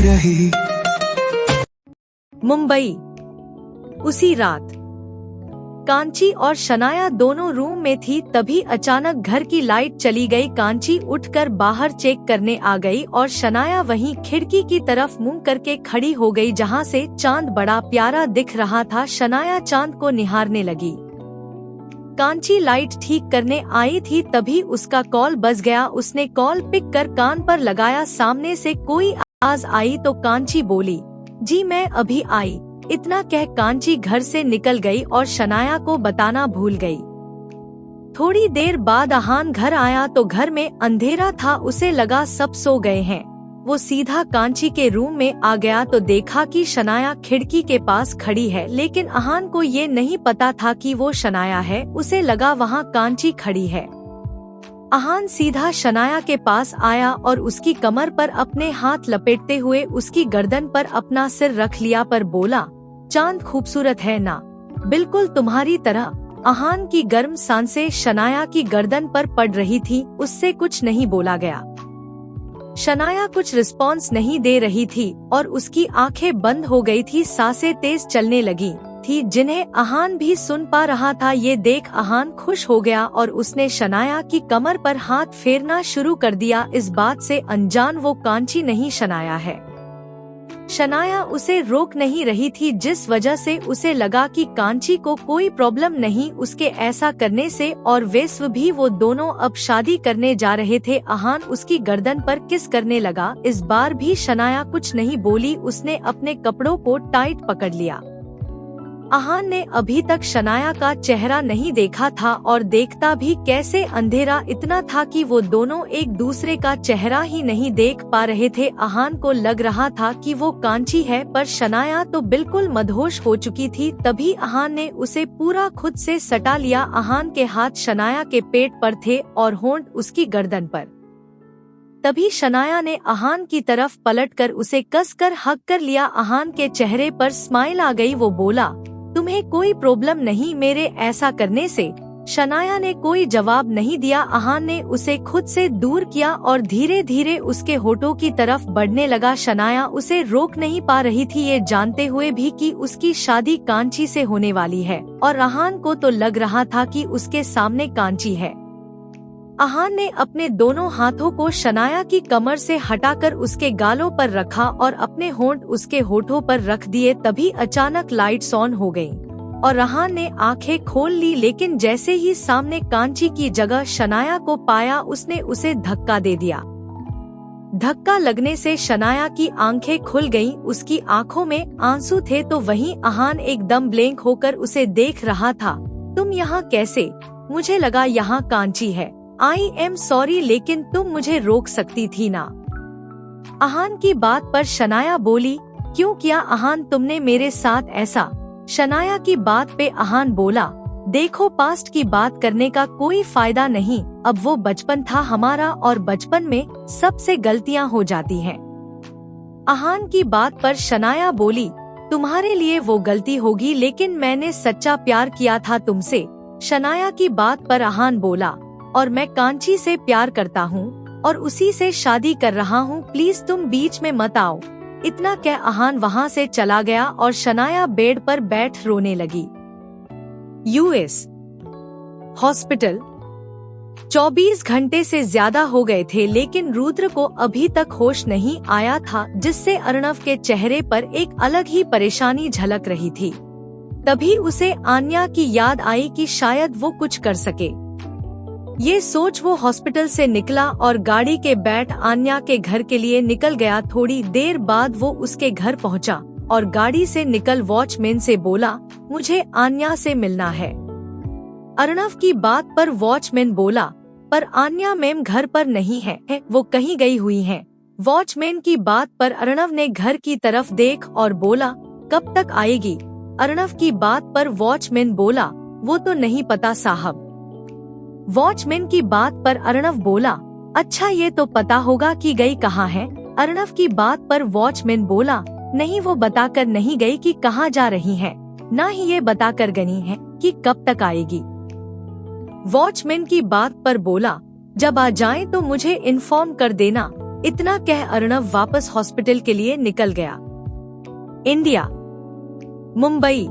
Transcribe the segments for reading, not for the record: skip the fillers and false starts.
रही। मुंबई। उसी रात कांची और शनाया दोनों रूम में थी, तभी अचानक घर की लाइट चली गई। कांची उठकर बाहर चेक करने आ गई और शनाया वहीं खिड़की की तरफ मुंह करके खड़ी हो गई जहां से चांद बड़ा प्यारा दिख रहा था। शनाया चांद को निहारने लगी। कांची लाइट ठीक करने आई थी, तभी उसका कॉल बज गया। उसने कॉल पिक कर कान पर लगाया। सामने से कोई आवाज आई तो कांची बोली, जी मैं अभी आई। इतना कह कांची घर से निकल गई और शनाया को बताना भूल गई। थोड़ी देर बाद अहान घर आया तो घर में अंधेरा था। उसे लगा सब सो गए हैं। वो सीधा कांची के रूम में आ गया तो देखा कि शनाया खिड़की के पास खड़ी है, लेकिन अहान को ये नहीं पता था कि वो शनाया है। उसे लगा वहाँ कांची खड़ी है। अहान सीधा शनाया के पास आया और उसकी कमर पर अपने हाथ लपेटते हुए उसकी गर्दन पर अपना सिर रख लिया पर बोला, चांद खूबसूरत है ना, बिल्कुल तुम्हारी तरह। अहान की गर्म सांसें शनाया की गर्दन पर पड़ रही थी। उससे कुछ नहीं बोला गया। शनाया कुछ रिस्पॉन्स नहीं दे रही थी और उसकी आंखें बंद हो गई थी। सांसें तेज चलने लगी थी जिन्हें अहान भी सुन पा रहा था। ये देख अहान खुश हो गया और उसने शनाया की कमर पर हाथ फेरना शुरू कर दिया। इस बात से अनजान वो कांची नहीं शनाया है। शनाया उसे रोक नहीं रही थी, जिस वजह से उसे लगा कि कांची को कोई प्रॉब्लम नहीं उसके ऐसा करने से, और वैसे भी वो दोनों अब शादी करने जा रहे थे। अहान उसकी गर्दन पर किस करने लगा। इस बार भी शनाया कुछ नहीं बोली। उसने अपने कपड़ों को टाइट पकड़ लिया। अहान ने अभी तक शनाया का चेहरा नहीं देखा था और देखता भी कैसे, अंधेरा इतना था कि वो दोनों एक दूसरे का चेहरा ही नहीं देख पा रहे थे। अहान को लग रहा था कि वो कांची है, पर शनाया तो बिल्कुल मदहोश हो चुकी थी। तभी अहान ने उसे पूरा खुद से सटा लिया। अहान के हाथ शनाया के पेट पर थे और होंठ उसकी गर्दन पर। तभी शनाया ने अहान की तरफ पलटकर उसे कसकर हग कर लिया। अहान के चेहरे पर स्माइल आ गई। वो बोला, तुम्हें कोई प्रॉब्लम नहीं मेरे ऐसा करने से। शनाया ने कोई जवाब नहीं दिया। अहान ने उसे खुद से दूर किया और धीरे धीरे उसके होठों की तरफ बढ़ने लगा। शनाया उसे रोक नहीं पा रही थी, ये जानते हुए भी कि उसकी शादी कांची से होने वाली है, और अहान को तो लग रहा था कि उसके सामने कांची है। अहान ने अपने दोनों हाथों को शनाया की कमर से हटाकर उसके गालों पर रखा और अपने होंठ उसके होठों पर रख दिए। तभी अचानक लाइट्स ऑन हो गईं और अहान ने आंखें खोल ली, लेकिन जैसे ही सामने कांची की जगह शनाया को पाया, उसने उसे धक्का दे दिया। धक्का लगने से शनाया की आंखें खुल गईं। उसकी आंखों में आंसू थे तो वहीं अहान एकदम ब्लैंक होकर उसे देख रहा था। तुम यहाँ कैसे? मुझे लगा यहाँ कांची है। आई एम सॉरी, लेकिन तुम मुझे रोक सकती थी ना। अहान की बात पर शनाया बोली, क्यों किया अहान तुमने मेरे साथ ऐसा? शनाया की बात पे अहान बोला, देखो पास्ट की बात करने का कोई फायदा नहीं। अब वो बचपन था हमारा और बचपन में सबसे गलतियां हो जाती हैं। अहान की बात पर शनाया बोली, तुम्हारे लिए वो गलती होगी, लेकिन मैंने सच्चा प्यार किया था तुमसे। शनाया की बात पर अहान बोला, और मैं कांची से प्यार करता हूँ और उसी से शादी कर रहा हूँ, प्लीज तुम बीच में मत आओ। इतना कह अहान वहाँ से चला गया और शनाया बेड पर बैठ रोने लगी। US hospital. 24 घंटे से ज्यादा हो गए थे, लेकिन रुद्र को अभी तक होश नहीं आया था, जिससे अर्णव के चेहरे पर एक अलग ही परेशानी झलक रही थी। तभी उसे आन्या की याद आई कि शायद वो कुछ कर सके। ये सोच वो हॉस्पिटल से निकला और गाड़ी के बैठ आन्या के घर के लिए निकल गया। थोड़ी देर बाद वो उसके घर पहुंचा और गाड़ी से निकल वॉचमैन से बोला, मुझे आन्या से मिलना है। अर्णव की बात पर वॉचमैन बोला, पर आन्या मैम घर पर नहीं है, वो कहीं गई हुई हैं। वॉचमैन की बात पर अर्णव ने घर की तरफ देख और बोला, कब तक आएगी? अर्णव की बात पर वॉचमैन बोला, वो तो नहीं पता साहब। वॉचमैन की बात पर अर्णव बोला, अच्छा ये तो पता होगा कि गई कहाँ है। अर्णव की बात पर वॉचमैन बोला, नहीं वो बताकर नहीं गई कि कहाँ जा रही है, ना ही ये बताकर गई है कि कब तक आएगी। वॉचमैन की बात पर बोला, जब आ जाए तो मुझे इन्फॉर्म कर देना। इतना कह अर्णव वापस हॉस्पिटल के लिए निकल गया। इंडिया, मुंबई।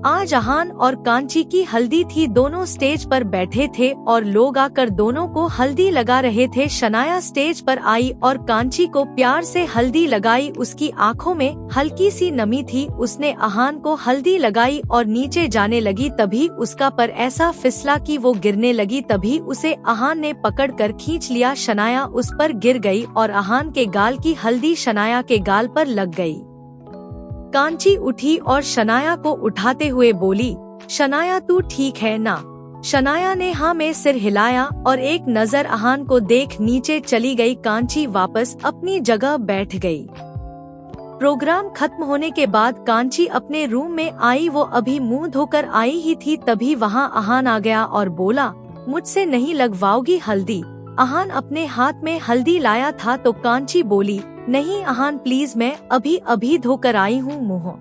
आज अहान और कांची की हल्दी थी। दोनों स्टेज पर बैठे थे और लोग आकर दोनों को हल्दी लगा रहे थे। शनाया स्टेज पर आई और कांची को प्यार से हल्दी लगाई। उसकी आंखों में हल्की सी नमी थी। उसने अहान को हल्दी लगाई और नीचे जाने लगी। तभी उसका पर ऐसा फिसला कि वो गिरने लगी। तभी उसे अहान ने पकड़कर खींच लिया। शनाया उस पर गिर गई और अहान के गाल की हल्दी शनाया के गाल पर लग गई। कांची उठी और शनाया को उठाते हुए बोली, शनाया तू ठीक है ना? शनाया ने हाँ में सिर हिलाया और एक नजर अहान को देख नीचे चली गई। कांची वापस अपनी जगह बैठ गई। प्रोग्राम खत्म होने के बाद कांची अपने रूम में आई। वो अभी मुंह धोकर आई ही थी, तभी वहाँ अहान आ गया और बोला, मुझसे नहीं लगवाओगी हल्दी? अहान अपने हाथ में हल्दी लाया था तो कांची बोली, नहीं अहान प्लीज, मैं अभी धोकर आई हूँ मुँह।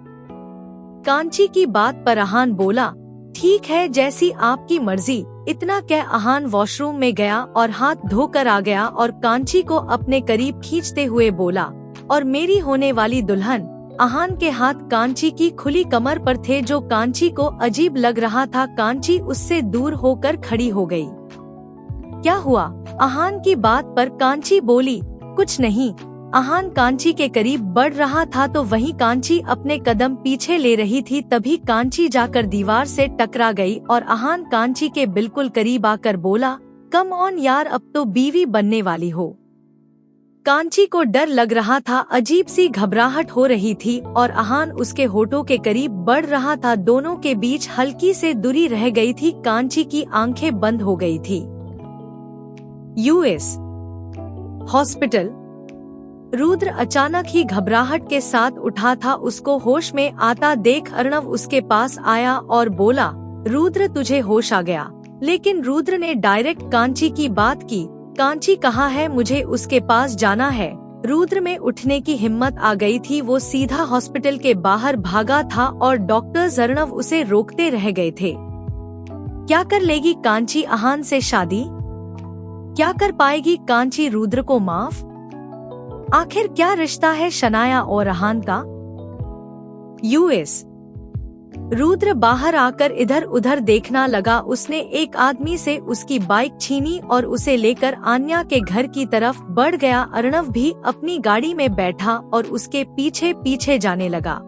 कांची की बात पर अहान बोला, ठीक है जैसी आपकी मर्जी। इतना कह अहान वॉशरूम में गया और हाथ धोकर आ गया और कांची को अपने करीब खींचते हुए बोला, और मेरी होने वाली दुल्हन। अहान के हाथ कांची की खुली कमर पर थे जो कांची को अजीब लग रहा था। कांची उससे दूर होकर खड़ी हो गई। क्या हुआ? अहान की बात पर कांची बोली, कुछ नहीं। अहान कांची के करीब बढ़ रहा था तो वहीं कांची अपने कदम पीछे ले रही थी। तभी कांची जाकर दीवार से टकरा गई और अहान कांची के बिल्कुल करीब आकर बोला, कम ऑन यार, अब तो बीवी बनने वाली हो। कांची को डर लग रहा था, अजीब सी घबराहट हो रही थी और अहान उसके होठों के करीब बढ़ रहा था। दोनों के बीच हल्की से दूरी रह गई थी। कांची की आंखें बंद हो गई थी। US hospital. रुद्र अचानक ही घबराहट के साथ उठा था। उसको होश में आता देख अर्णव उसके पास आया और बोला, रुद्र तुझे होश आ गया? लेकिन रुद्र ने डायरेक्ट कांची की बात की। कांची कहाँ है? मुझे उसके पास जाना है। रुद्र में उठने की हिम्मत आ गई थी। वो सीधा हॉस्पिटल के बाहर भागा था और डॉक्टर्स अर्णव उसे रोकते रह गए थे। क्या कर लेगी कांची अहान से शादी? क्या कर पाएगी कांची रुद्र को माफ? आखिर क्या रिश्ता है शनाया और अहान का? यूएस। रुद्र बाहर आकर इधर उधर देखना लगा। उसने एक आदमी से उसकी बाइक छीनी और उसे लेकर आन्या के घर की तरफ बढ़ गया। अर्णव भी अपनी गाड़ी में बैठा और उसके पीछे पीछे जाने लगा।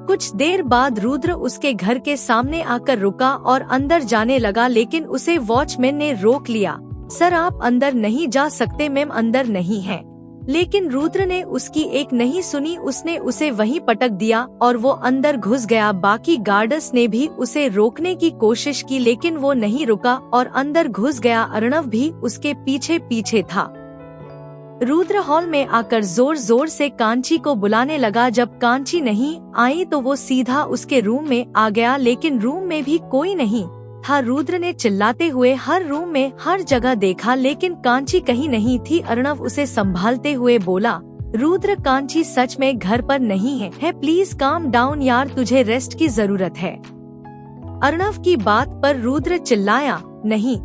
कुछ देर बाद रुद्र उसके घर के सामने आकर रुका और अंदर जाने लगा, लेकिन उसे वॉचमैन ने रोक लिया। सर आप अंदर नहीं जा सकते, मैम अंदर नहीं है। लेकिन रुद्र ने उसकी एक नहीं सुनी। उसने उसे वहीं पटक दिया और वो अंदर घुस गया। बाकी गार्ड्स ने भी उसे रोकने की कोशिश की लेकिन वो नहीं रुका और अंदर घुस गया। अर्णव भी उसके पीछे पीछे था। रुद्र हॉल में आकर जोर जोर से कांची को बुलाने लगा। जब कांची नहीं आई तो वो सीधा उसके रूम में आ गया, लेकिन रूम में भी कोई नहीं था। रुद्र ने चिल्लाते हुए हर रूम में हर जगह देखा लेकिन कांची कहीं नहीं थी। अर्णव उसे संभालते हुए बोला, रुद्र कांची सच में घर पर नहीं है, प्लीज काम डाउन यार, तुझे रेस्ट की जरूरत है। अर्णव की बात पर रुद्र चिल्लाया, नहीं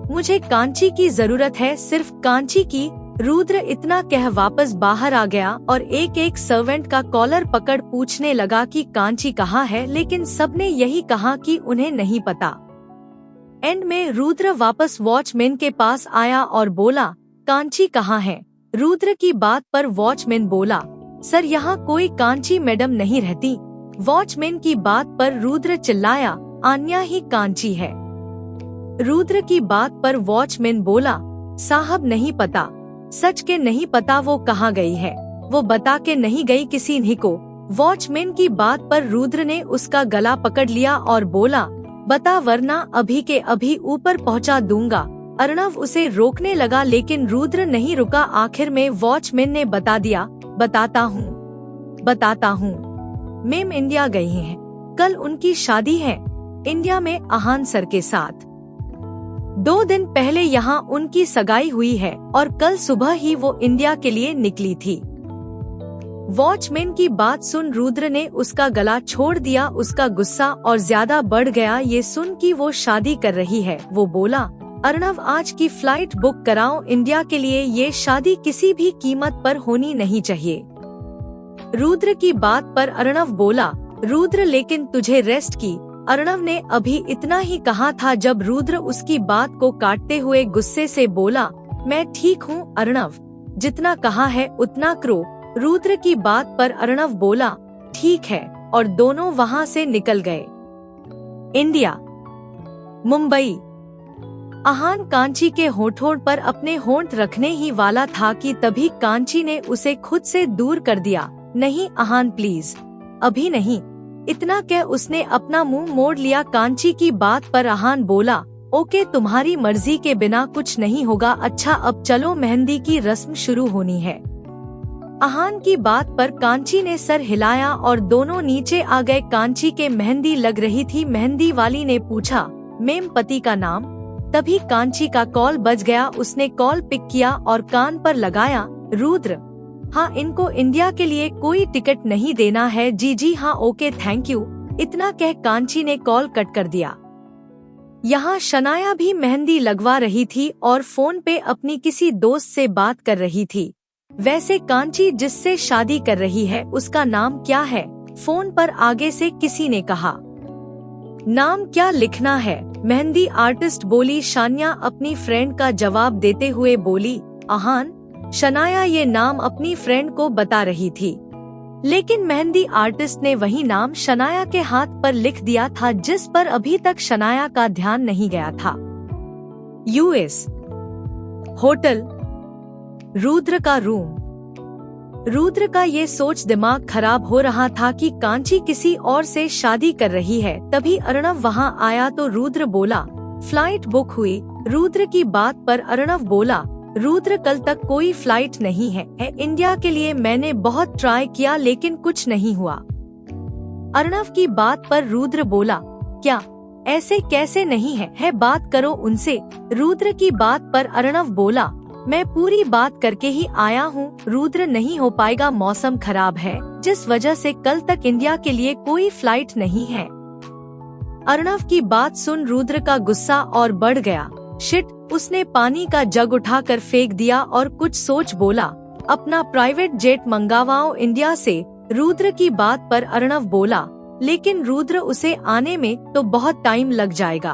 मुझे कांची की जरूरत है, सिर्फ कांची की। रुद्र इतना कह वापस बाहर आ गया और एक एक सर्वेंट का कॉलर पकड़ पूछने लगा कि कांची कहाँ है, लेकिन सबने यही कहा कि उन्हें नहीं पता। एंड में रुद्र वापस वॉचमैन के पास आया और बोला, कांची कहाँ है? रुद्र की बात पर वॉचमैन बोला, सर यहाँ कोई कांची मैडम नहीं रहती। वॉचमैन की बात पर रुद्र चिल्लाया, आन्या ही कांची है। रुद्र की बात पर वॉचमैन बोला, साहब नहीं पता, सच के नहीं पता वो कहाँ गई है, वो बता के नहीं गई किसी ने को। वॉचमैन की बात पर रुद्र ने उसका गला पकड़ लिया और बोला, बता वरना अभी के अभी ऊपर पहुंचा दूंगा। अर्णव उसे रोकने लगा लेकिन रुद्र नहीं रुका। आखिर में वॉचमैन ने बता दिया, बताता हूँ। मैम इंडिया गई हैं, कल उनकी शादी है इंडिया में अहान सर के साथ। 2 दिन पहले यहाँ उनकी सगाई हुई है और कल सुबह ही वो इंडिया के लिए निकली थी। वॉचमैन की बात सुन रुद्र ने उसका गला छोड़ दिया। उसका गुस्सा और ज्यादा बढ़ गया ये सुन कि वो शादी कर रही है। वो बोला, अर्णव आज की फ्लाइट बुक कराओ इंडिया के लिए, ये शादी किसी भी कीमत पर होनी नहीं चाहिए। रुद्र की बात पर अर्णव बोला, रुद्र लेकिन तुझे रेस्ट की। अर्णव ने अभी इतना ही कहा था जब रुद्र उसकी बात को काटते हुए गुस्से से बोला, मैं ठीक हूँ अर्णव, जितना कहा है उतना करो। रुद्र की बात पर अर्णव बोला, ठीक है, और दोनों वहाँ से निकल गए। इंडिया, मुंबई। आहान कांची के होठों पर अपने होंठ रखने ही वाला था कि तभी कांची ने उसे खुद से दूर कर दिया। नहीं आहान प्लीज, अभी नहीं। इतना कह उसने अपना मुंह मोड़ लिया। कांची की बात पर आहान बोला, ओके तुम्हारी मर्जी के बिना कुछ नहीं होगा। अच्छा अब चलो, मेहंदी की रस्म शुरू होनी है। आहान की बात पर कांची ने सर हिलाया और दोनों नीचे आ गए। कांची के मेहंदी लग रही थी। मेहंदी वाली ने पूछा, मेम पति का नाम? तभी कांची का कॉल बज गया। उसने कॉल पिक किया और कान पर लगाया, रुद्र। हाँ, इनको इंडिया के लिए कोई टिकट नहीं देना है। जी हाँ, ओके थैंक यू। इतना कह कांची ने कॉल कट कर दिया। यहाँ शनाया भी मेहंदी लगवा रही थी और फोन पे अपनी किसी दोस्त से बात कर रही थी। वैसे कांची जिससे शादी कर रही है उसका नाम क्या है? फोन पर आगे से किसी ने कहा। नाम क्या लिखना है? मेहंदी आर्टिस्ट बोली। शानिया अपनी फ्रेंड का जवाब देते हुए बोली, आहान। शनाया ये नाम अपनी फ्रेंड को बता रही थी, लेकिन मेहंदी आर्टिस्ट ने वही नाम शनाया के हाथ पर लिख दिया था जिस पर अभी तक शनाया का ध्यान नहीं गया था। यूएस होटल, रुद्र का रूम। रुद्र का ये सोच दिमाग खराब हो रहा था कि कांची किसी और से शादी कर रही है। तभी अर्णव वहाँ आया तो रुद्र बोला, फ्लाइट बुक हुई? रुद्र की बात पर अर्णव बोला, रुद्र कल तक कोई फ्लाइट नहीं है इंडिया के लिए। मैंने बहुत ट्राई किया लेकिन कुछ नहीं हुआ। अर्णव की बात पर रुद्र बोला, क्या ऐसे कैसे नहीं है बात करो उनसे। रुद्र की बात पर अर्णव बोला, मैं पूरी बात करके ही आया हूँ। रुद्र नहीं हो पाएगा, मौसम खराब है जिस वजह से कल तक इंडिया के लिए कोई फ्लाइट नहीं है। अर्णव की बात सुन रुद्र का गुस्सा और बढ़ गया। शिट, उसने पानी का जग उठाकर फेंक दिया और कुछ सोच बोला, अपना प्राइवेट जेट मंगावाओ इंडिया से। रुद्र की बात पर अर्णव बोला, लेकिन रुद्र उसे आने में तो बहुत टाइम लग जाएगा।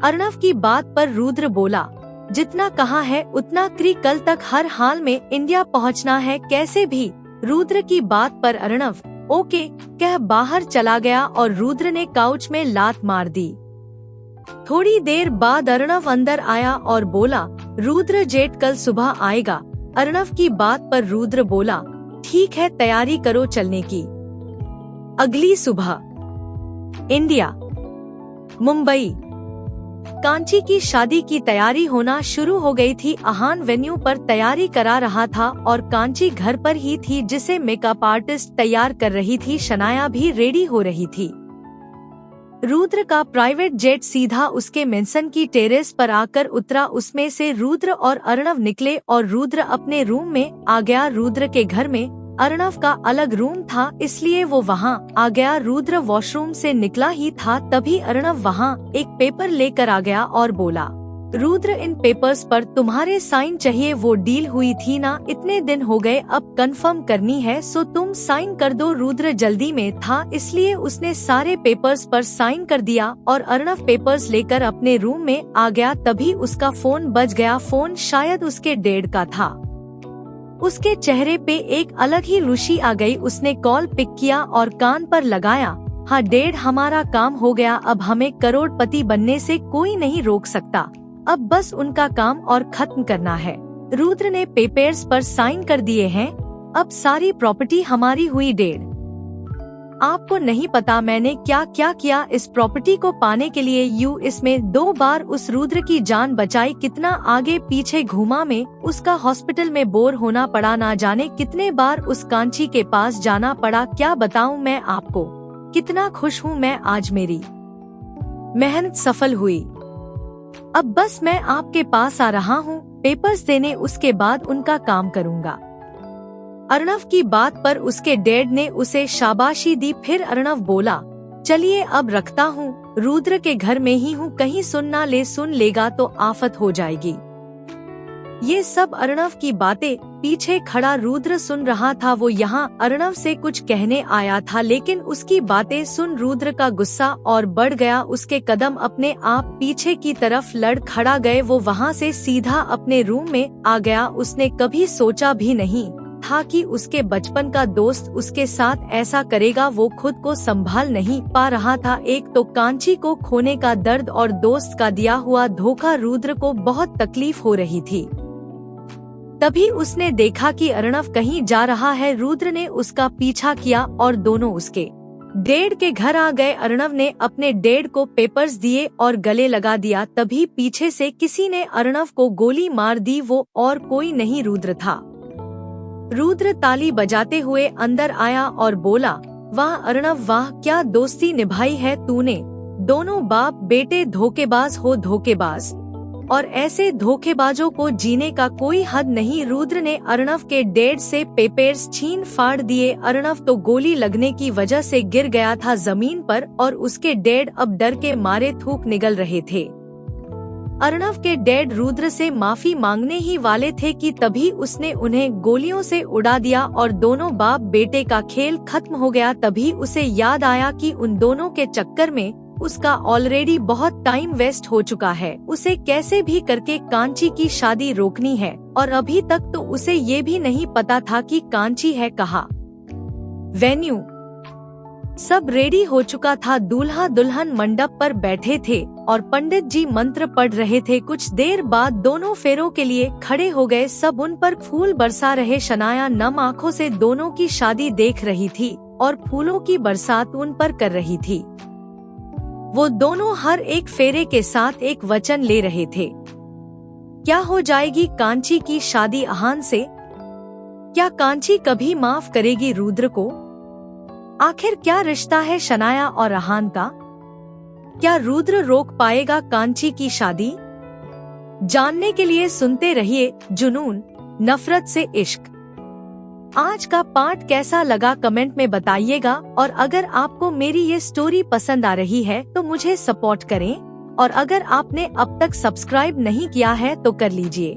अर्णव की बात पर रुद्र बोला, जितना कहा है उतना कल तक हर हाल में इंडिया पहुंचना है कैसे भी। रुद्र की बात पर अर्णव ओके कह बाहर चला गया और रुद्र ने काउच में लात मार दी। थोड़ी देर बाद अर्णव अंदर आया और बोला, रुद्र जेट कल सुबह आएगा। अर्णव की बात पर रुद्र बोला, ठीक है तैयारी करो चलने की। अगली सुबह इंडिया, मुंबई। कांची की शादी की तैयारी होना शुरू हो गई थी। आहान वेन्यू पर तैयारी करा रहा था और कांची घर पर ही थी जिसे मेकअप आर्टिस्ट तैयार कर रही थी। शनाया भी रेडी हो रही थी। रुद्र का प्राइवेट जेट सीधा उसके मेंशन की टेरेस पर आकर उतरा। उसमें से रुद्र और अर्णव निकले और रुद्र अपने रूम में आ गया। रुद्र के घर में अर्णव का अलग रूम था इसलिए वो वहाँ आ गया। रुद्र वॉशरूम से निकला ही था तभी अर्णव वहाँ एक पेपर लेकर आ गया और बोला, रुद्र इन पेपर्स पर तुम्हारे साइन चाहिए। वो डील हुई थी ना, इतने दिन हो गए, अब कंफर्म करनी है सो तुम साइन कर दो। रुद्र जल्दी में था इसलिए उसने सारे पेपर्स पर साइन कर दिया और अर्णव पेपर्स लेकर अपने रूम में आ गया। तभी उसका फोन बज गया। फोन शायद उसके डैड का था। उसके चेहरे पे एक अलग ही रुचि आ गई। उसने कॉल पिक किया और कान पर लगाया, हाँ डैड हमारा काम हो गया, अब हमें करोड़पति बनने से कोई नहीं रोक सकता, अब बस उनका काम और खत्म करना है। रुद्र ने पेपर्स पर साइन कर दिए हैं, अब सारी प्रॉपर्टी हमारी हुई डैड। आपको नहीं पता मैंने क्या क्या किया इस प्रॉपर्टी को पाने के लिए। इसमें 2 बार उस रुद्र की जान बचाई, कितना आगे पीछे घूमा मैं, उसका हॉस्पिटल में बोर होना पड़ा, ना जाने कितने बार उस कांची के पास जाना पड़ा। क्या बताऊं मैं आपको, कितना खुश हूँ मैं आज, मेरी मेहनत सफल हुई। अब बस मैं आपके पास आ रहा हूँ पेपर्स देने, उसके बाद उनका काम करूँगा। अर्णव की बात पर उसके डैड ने उसे शाबाशी दी। फिर अर्णव बोला, चलिए अब रखता हूँ, रुद्र के घर में ही हूँ, कहीं सुन लेगा तो आफत हो जाएगी। ये सब अर्णव की बातें पीछे खड़ा रुद्र सुन रहा था। वो यहाँ अर्णव से कुछ कहने आया था, लेकिन उसकी बातें सुन रुद्र का गुस्सा और बढ़ गया। उसके कदम अपने आप पीछे की तरफ लड़ खड़ा गए। वो वहाँ से सीधा अपने रूम में आ गया। उसने कभी सोचा भी नहीं था कि उसके बचपन का दोस्त उसके साथ ऐसा करेगा। वो खुद को संभाल नहीं पा रहा था। एक तो कांची को खोने का दर्द और दोस्त का दिया हुआ धोखा। रुद्र को बहुत तकलीफ हो रही थी। तभी उसने देखा कि अर्णव कहीं जा रहा है। रुद्र ने उसका पीछा किया और दोनों उसके डैड के घर आ गए। अर्णव ने अपने डैड को पेपर्स दिए और गले लगा दिया। तभी पीछे से किसी ने अर्णव को गोली मार दी। वो और कोई नहीं रुद्र था। रुद्र ताली बजाते हुए अंदर आया और बोला, वाह अर्णव वाह, क्या दोस्ती निभाई है तूने। दोनों बाप बेटे धोखेबाज हो, धोखेबाज। और ऐसे धोखेबाजों को जीने का कोई हद नहीं। रुद्र ने अर्णव के डैड से पेपर्स छीन फाड़ दिए। अर्णव तो गोली लगने की वजह से गिर गया था जमीन पर और उसके डैड अब डर के मारे थूक निगल रहे थे। अर्णव के डैड रुद्र से माफी मांगने ही वाले थे कि तभी उसने उन्हें गोलियों से उड़ा दिया और दोनों बाप बेटे का खेल खत्म हो गया। तभी उसे याद आया कि उन दोनों के चक्कर में उसका ऑलरेडी बहुत टाइम वेस्ट हो चुका है। उसे कैसे भी करके कांची की शादी रोकनी है। और अभी तक तो उसे ये भी नहीं पता था कि कांची है कहाँ। वेन्यू सब रेडी हो चुका था। दूल्हा दुल्हन मंडप पर बैठे थे और पंडित जी मंत्र पढ़ रहे थे। कुछ देर बाद दोनों फेरों के लिए खड़े हो गए। सब उन पर फूल बरसा रहे। शनाया नम आँखों से दोनों की शादी देख रही थी और फूलों की बरसात उन पर कर रही थी। वो दोनों हर एक फेरे के साथ एक वचन ले रहे थे। क्या हो जाएगी कांची की शादी अहान से? क्या कांची कभी माफ करेगी रुद्र को? आखिर क्या रिश्ता है शनाया और अहान का? क्या रुद्र रोक पाएगा कांची की शादी? जानने के लिए सुनते रहिए जुनून नफरत से इश्क। आज का पार्ट कैसा लगा कमेंट में बताइएगा। और अगर आपको मेरी ये स्टोरी पसंद आ रही है तो मुझे सपोर्ट करें। और अगर आपने अब तक सब्सक्राइब नहीं किया है तो कर लीजिए।